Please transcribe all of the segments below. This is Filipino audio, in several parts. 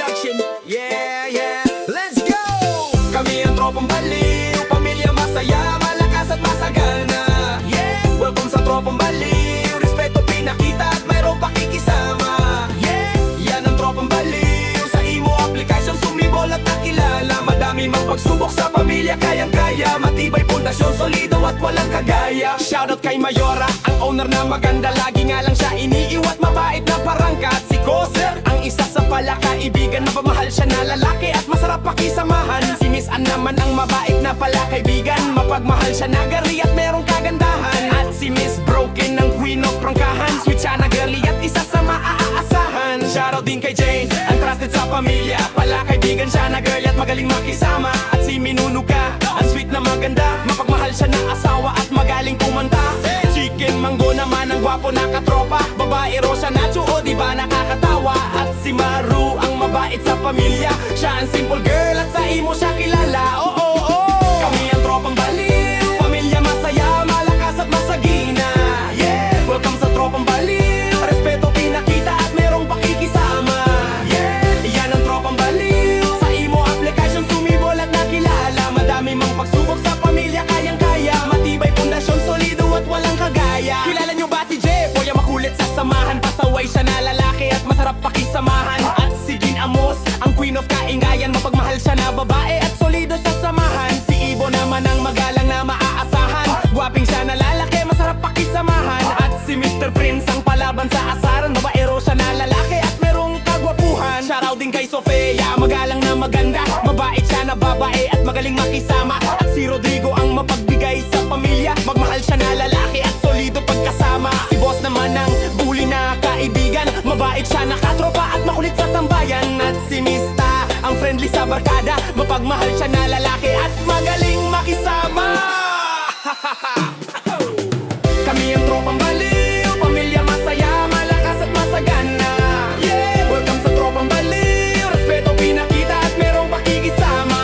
production. Yeah, yeah, let's go! Kami ang tropang baliw, pamilya masaya, malakas at masagana. Yeah, welcome sa tropang baliw, respeto pinakita at mayroong pakikisama. Yeah, yan ang tropang baliw, sa imo application sumibol at nakilala. Madami mang pagsubok sa pamilya, kayang-kaya, matibay pundasyon, solido at walang kagaya. Shoutout kay Mayora, ang owner na maganda, lagi nga lang siya iniiwat, mabait na parangkat. Si Koser, ang isa sa palakaibigan, mapamahal siya na lalaki at masarap pakisamahan. Si Miss Ann naman ang mabait na palakaibigan, mapagmahal siya na girly at merong kagandahan. At si Miss Broken, ang queen of prangkahan, sweet siya na girly at isa sa maaasahan. Shoutout din kay Jane, ang trusted sa pamilya, palakaibigan siya na girly at magaling makisama. At si Minunuka, ang sweet na maganda, mapagmahal siya na asawa at magaling kumanta. Chicken Mango naman ang gwapo na katropa, babae Rosa Nacho, o diba nakakatawa. At si Maru ang mabait sa pamilya, siya ang simple girl at sa imo siya kilala. Oh, oh, oh. Kami ang tropang baliw, pamilya masaya, malakas at masagina. Yeah, welcome sa tropang baliw, respeto pinakita at merong pakikisama. Yeah, yan ang tropang baliw, sa imo application sumibol at nakilala. Madami mang pagsubok sa pamilya, kayang-kaya, matibay pundasyon, solido at walang kagaya. Kilala nyo ba si Jeff? Boya makulit sa samahan, pasaway siya na lalaki at masarap pakisamahan. At si Jean Amos, ang queen of kaingayan, mapagmahal siya na babae at solido sa samahan. Si Ibo naman ang magalang na maaasahan, gwaping siya na lalaki, masarap pakisamahan. At si Mr. Prince, ang palaban sa asaran, babaero siya na lalaki at merong kagwapuhan. Shoutout din kay Sofia, magalang na maganda, mabait siya na babae at magaling makisama. At si Rodrigo ang mapagbigay sa pamilya, magmahal siya na lalaki at solido pagkasama. Si Boss naman ang bully na kaibigan, mabait siya na katropa at makulit sa tambayan. At si Mista, ang friendly sa barkada, mapagmahal siya na lalaki at magaling makisama. Kami ang tropang baliw, pamilya masaya, malakas at masagana. Yeah, welcome sa tropang baliw, respeto pinakita at merong pakikisama.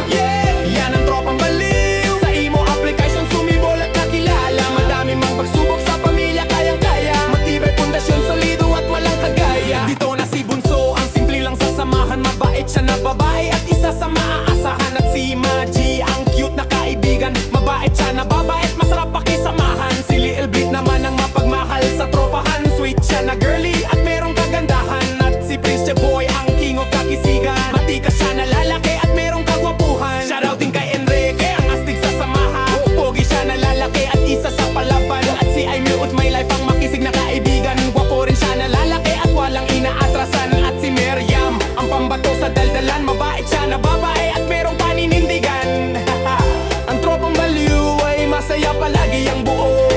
Yeah, yan ang tropang baliw, sa imo application sumibol at nakilala. Madami mang pagsubok sa pamilya, kayang-kaya, matibay pundasyon, solido at walang kagaya. Dito na si Bunso, ang simple lang sa samahan, mabait siya na babae at isa sa maaasahan. At si Maji, ang cute na kaibigan, mabait siya na babae at masarap pakisamahan. Si Lil Bit naman ang mapagmahal sa tropahan, sweet siya na girly at merong kagandahan. At si Prince Boy, ang king of kakisigan, matikas siya na lalaki at merong kagwapuhan. Shoutout din kay Enrique, ang astig sa samahan, pogi siya na lalaki at isa sa palaban. At si Aimee Ut, my life, ang makisig na kaibigan, gwapo rin siya na lalaki at walang inaatrasan. At si Miriam, ang pambato sa daldalan, mabait siya na babae at merong paninindigan. Ang tropang baliw ay masaya palagi ang buo.